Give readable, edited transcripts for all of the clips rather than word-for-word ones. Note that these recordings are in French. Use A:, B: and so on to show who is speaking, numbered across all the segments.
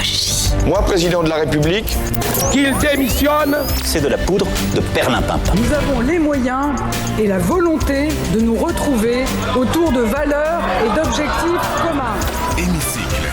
A: J.
B: Moi, président de la République,
C: qu'il démissionne.
D: C'est de la poudre de perlimpinpin.
E: Nous avons les moyens et la volonté de nous retrouver autour de valeurs et d'objectifs communs.
F: Hémicycle.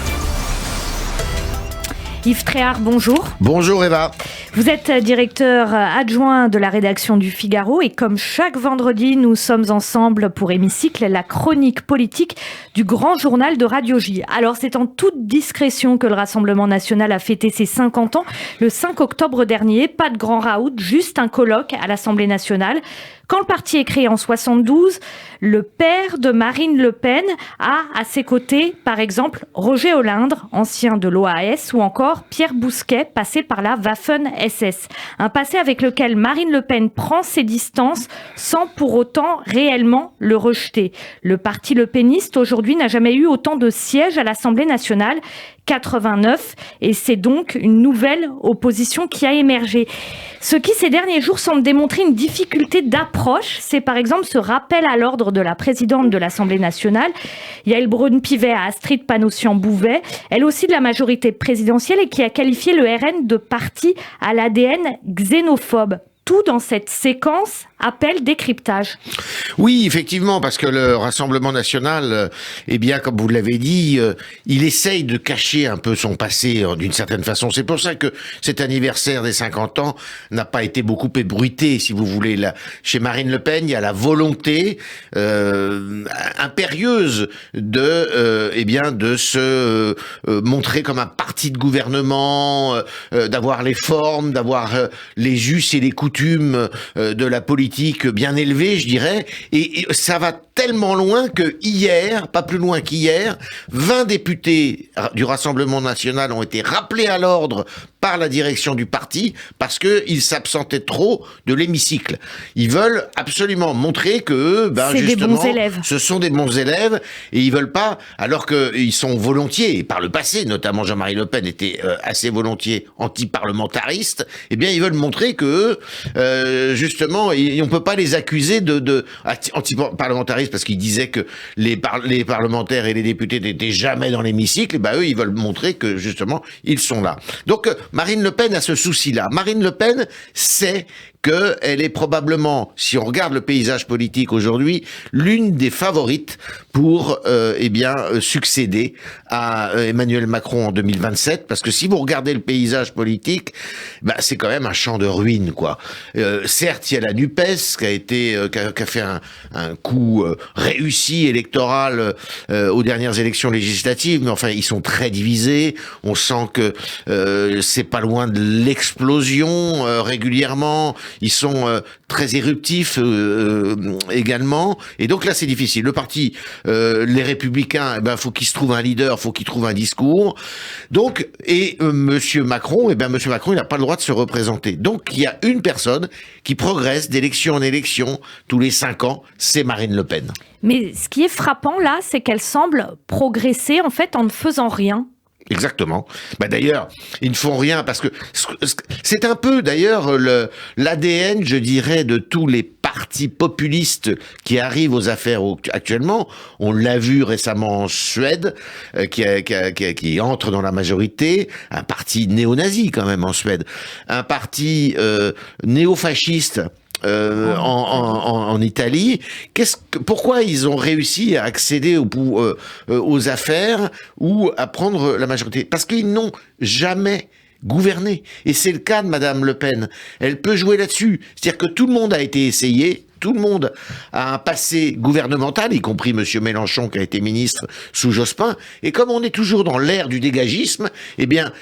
G: Yves Tréhard, bonjour.
H: Bonjour Eva.
G: Vous êtes directeur adjoint de la rédaction du Figaro et comme chaque vendredi, nous sommes ensemble pour Hémicycle, la chronique politique du grand journal de Radio J. Alors c'est en toute discrétion que le Rassemblement national a fêté ses 50 ans le 5 octobre dernier. Pas de grand raout, juste un colloque à l'Assemblée nationale. Quand le parti est créé en 72, le père de Marine Le Pen a à ses côtés, par exemple, Roger Olindre, ancien de l'OAS, ou encore Pierre Bousquet, passé par la Waffen-SS. Un passé avec lequel Marine Le Pen prend ses distances sans pour autant réellement le rejeter. Le parti lepéniste, aujourd'hui, n'a jamais eu autant de sièges à l'Assemblée nationale, 89, et c'est donc une nouvelle opposition qui a émergé. Ce qui, ces derniers jours, semble démontrer une difficulté d'approche, c'est par exemple ce rappel à l'ordre de la présidente de l'Assemblée nationale, Yaël Braun-Pivet à Astrid Panosyan-Bouvet, elle aussi de la majorité présidentielle et qui a qualifié le RN de parti à l'ADN xénophobe. Tout dans cette séquence appelle décryptage.
H: Oui, effectivement, parce que le Rassemblement national, eh bien, comme vous l'avez dit, il essaye de cacher un peu son passé d'une certaine façon. C'est pour ça que cet anniversaire des 50 ans n'a pas été beaucoup ébruité, si vous voulez. Là, chez Marine Le Pen, il y a la volonté impérieuse de se montrer comme un parti de gouvernement, d'avoir les formes, d'avoir les us et les coutumes de la politique bien élevée, je dirais, et ça va tellement loin que hier, pas plus loin qu'hier, 20 députés du Rassemblement national ont été rappelés à l'ordre par la direction du parti parce qu'ils s'absentaient trop de l'hémicycle. Ils veulent absolument montrer que justement, ce sont des bons élèves et ils veulent pas, alors qu'ils sont volontiers, et par le passé, notamment Jean-Marie Le Pen était assez volontiers anti-parlementariste, eh bien ils veulent montrer que justement, on peut pas les accuser de anti-parlementarisme parce qu'ils disaient que les parlementaires et les députés n'étaient jamais dans l'hémicycle, et eux, ils veulent montrer que, justement, ils sont là. Donc, Marine Le Pen a ce souci-là. Marine Le Pen sait qu'elle est probablement, si on regarde le paysage politique aujourd'hui, l'une des favorites pour succéder à Emmanuel Macron en 2027, parce que si vous regardez le paysage politique, c'est quand même un champ de ruines, quoi. Certes, il y a la NUPES qui a fait un coup réussi électoral aux dernières élections législatives, mais enfin ils sont très divisés. On sent que c'est pas loin de l'explosion régulièrement. Ils sont très éruptifs également, et donc là c'est difficile. Le parti, les Républicains, faut qu'il se trouve un leader, faut qu'il trouve un discours. Donc Monsieur Macron, il n'a pas le droit de se représenter. Donc il y a une personne qui progresse d'élection en élection tous les 5 ans, c'est Marine Le Pen.
G: Mais ce qui est frappant là, c'est qu'elle semble progresser en fait en ne faisant rien.
H: Exactement. D'ailleurs, ils ne font rien parce que c'est un peu d'ailleurs l'ADN, je dirais, de tous les partis populistes qui arrivent aux affaires actuellement. On l'a vu récemment en Suède, qui entre dans la majorité, un parti néo-nazi quand même en Suède, un parti néo-fasciste en Italie. Pourquoi ils ont réussi à accéder aux affaires ou à prendre la majorité? Parce qu'ils n'ont jamais gouverné. Et c'est le cas de Madame Le Pen. Elle peut jouer là-dessus. C'est-à-dire que tout le monde a été essayé. Tout le monde a un passé gouvernemental, y compris Monsieur Mélenchon qui a été ministre sous Jospin. Et comme on est toujours dans l'ère du dégagisme, eh bien,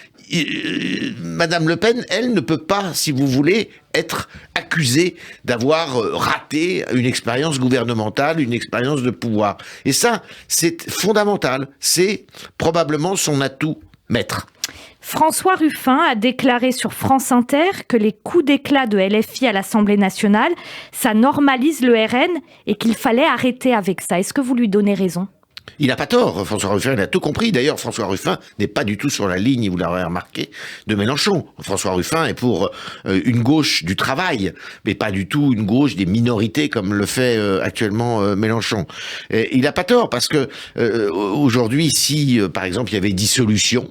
H: Madame Le Pen, elle ne peut pas, si vous voulez, être accusée d'avoir raté une expérience gouvernementale, une expérience de pouvoir. Et ça, c'est fondamental. C'est probablement son atout maître.
G: François Ruffin a déclaré sur France Inter que les coups d'éclat de LFI à l'Assemblée nationale, ça normalise le RN et qu'il fallait arrêter avec ça. Est-ce que vous lui donnez raison ?
H: Il n'a pas tort, François Ruffin, il a tout compris. D'ailleurs, François Ruffin n'est pas du tout sur la ligne, vous l'aurez remarqué, de Mélenchon. François Ruffin est pour une gauche du travail, mais pas du tout une gauche des minorités comme le fait actuellement Mélenchon. Et il n'a pas tort, parce que aujourd'hui, si par exemple il y avait dissolution,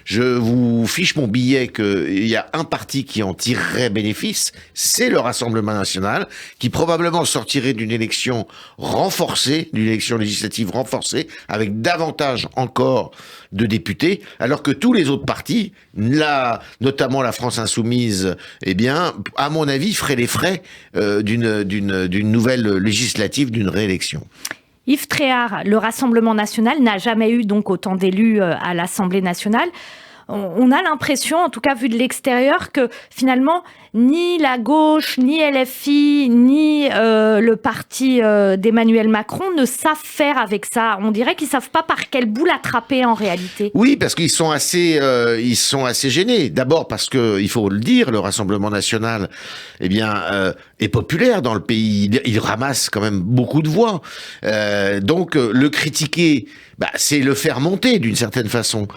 H: je vous fiche mon billet qu'il y a un parti qui en tirerait bénéfice, c'est le Rassemblement national, qui probablement sortirait d'une élection renforcée, d'une élection législative renforcée, avec davantage encore de députés, alors que tous les autres partis, là, notamment la France Insoumise, eh bien, à mon avis, feraient les frais d'une nouvelle législative, d'une réélection.
G: Yves Tréhard, le Rassemblement national n'a jamais eu donc autant d'élus à l'Assemblée nationale. On a l'impression, en tout cas vu de l'extérieur, que finalement, ni la gauche, ni LFI, ni le parti d'Emmanuel Macron ne savent faire avec ça. On dirait qu'ils ne savent pas par quelle boule attraper en réalité.
H: Oui, parce qu'ils sont assez gênés. D'abord parce que, il faut le dire, le Rassemblement national, eh bien, est populaire dans le pays. Il ramasse quand même beaucoup de voix. Donc, le critiquer, c'est le faire monter d'une certaine façon.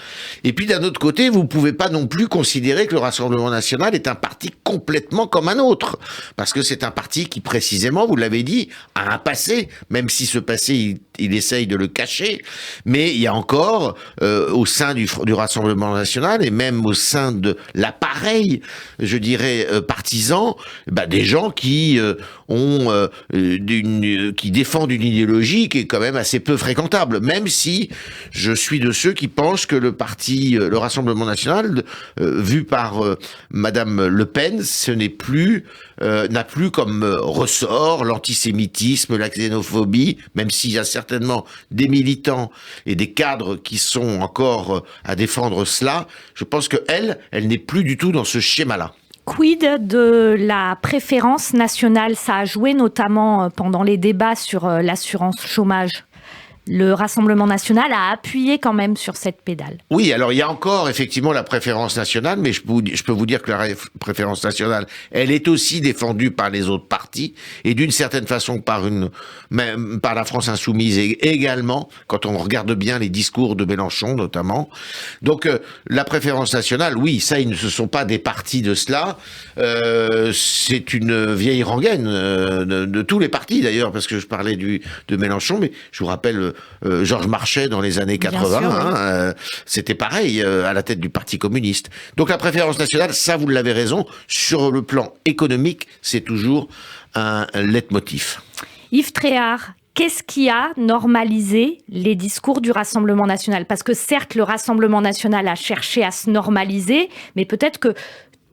H: Et puis d'un autre côté, vous pouvez pas non plus considérer que le Rassemblement national est un parti complètement comme un autre, parce que c'est un parti qui précisément, vous l'avez dit, a un passé, même si ce passé il essaye de le cacher, mais il y a encore au sein du Rassemblement national et même au sein de l'appareil, je dirais partisan, des gens qui qui défendent une idéologie qui est quand même assez peu fréquentable, même si je suis de ceux qui pensent que le Rassemblement national, vu par Madame Le Pen, n'a plus comme ressort l'antisémitisme, la xénophobie, même s'il y a certainement des militants et des cadres qui sont encore à défendre cela. Je pense que elle n'est plus du tout dans ce schéma-là.
G: Quid de la préférence nationale? Ça a joué notamment pendant les débats sur l'assurance chômage. Le Rassemblement national a appuyé quand même sur cette pédale. Oui,
H: alors il y a encore effectivement la préférence nationale, mais je peux vous dire que la préférence nationale, elle est aussi défendue par les autres partis, et d'une certaine façon par la France Insoumise également, quand on regarde bien les discours de Mélenchon notamment. Donc la préférence nationale, oui, ça, ils ne se sont pas des partis de cela. C'est une vieille rengaine de tous les partis d'ailleurs, parce que je parlais de Mélenchon, mais je vous rappelle Georges Marchais dans les années 80, sûr, oui. C'était pareil à la tête du Parti communiste. Donc la préférence nationale, ça vous l'avez raison, sur le plan économique, c'est toujours un leitmotiv.
G: Yves Tréhard, qu'est-ce qui a normalisé les discours du Rassemblement national? Parce que certes, le Rassemblement national a cherché à se normaliser, mais peut-être que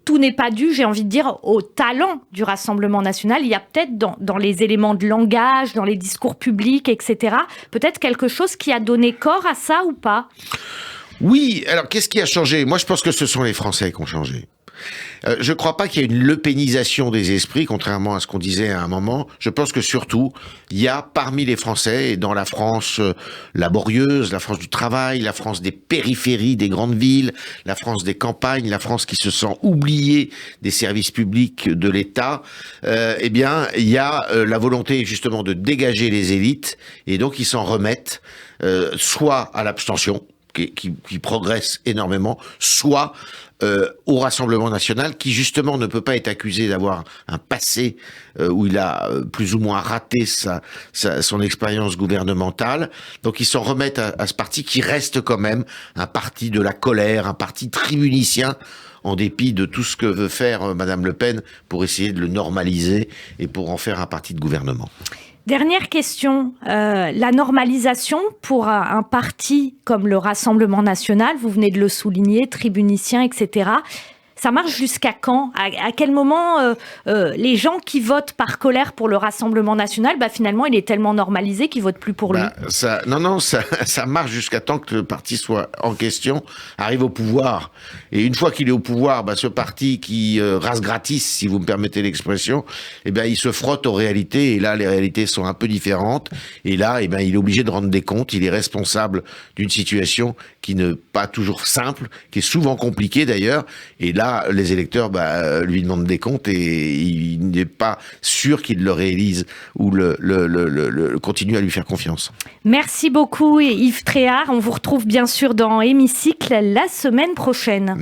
G: tout n'est pas dû, j'ai envie de dire, au talent du Rassemblement national. Il y a peut-être dans les éléments de langage, dans les discours publics, etc., peut-être quelque chose qui a donné corps à ça ou pas?
H: Oui, alors qu'est-ce qui a changé? Moi, je pense que ce sont les Français qui ont changé. Je ne crois pas qu'il y ait une lepénisation des esprits, contrairement à ce qu'on disait à un moment. Je pense que surtout, il y a parmi les Français, et dans la France laborieuse, la France du travail, la France des périphéries, des grandes villes, la France des campagnes, la France qui se sent oubliée des services publics de l'État, eh bien, il y a la volonté justement de dégager les élites, et donc ils s'en remettent soit à l'abstention, qui progresse énormément, soit au Rassemblement national, qui justement ne peut pas être accusé d'avoir un passé où il a plus ou moins raté son expérience gouvernementale. Donc ils s'en remettent à ce parti qui reste quand même un parti de la colère, un parti tribunicien, en dépit de tout ce que veut faire Madame Le Pen pour essayer de le normaliser et pour en faire un parti de gouvernement.
G: Dernière question, la normalisation pour un parti comme le Rassemblement national, vous venez de le souligner, tribunicien, etc., ça marche jusqu'à quand? À quel moment les gens qui votent par colère pour le Rassemblement national, finalement, il est tellement normalisé qu'ils votent plus pour lui?
H: Ça marche jusqu'à temps que le parti soit en question, arrive au pouvoir. Et une fois qu'il est au pouvoir, ce parti qui rase gratis, si vous me permettez l'expression, il se frotte aux réalités. Et là, les réalités sont un peu différentes. Et là, il est obligé de rendre des comptes. Il est responsable d'une situation qui n'est pas toujours simple, qui est souvent compliquée d'ailleurs. Et là, là, les électeurs lui demandent des comptes et il n'est pas sûr qu'ils le réélisent ou continuent à lui faire confiance.
G: Merci beaucoup Yves Tréhard. On vous retrouve bien sûr dans Hémicycle la semaine prochaine.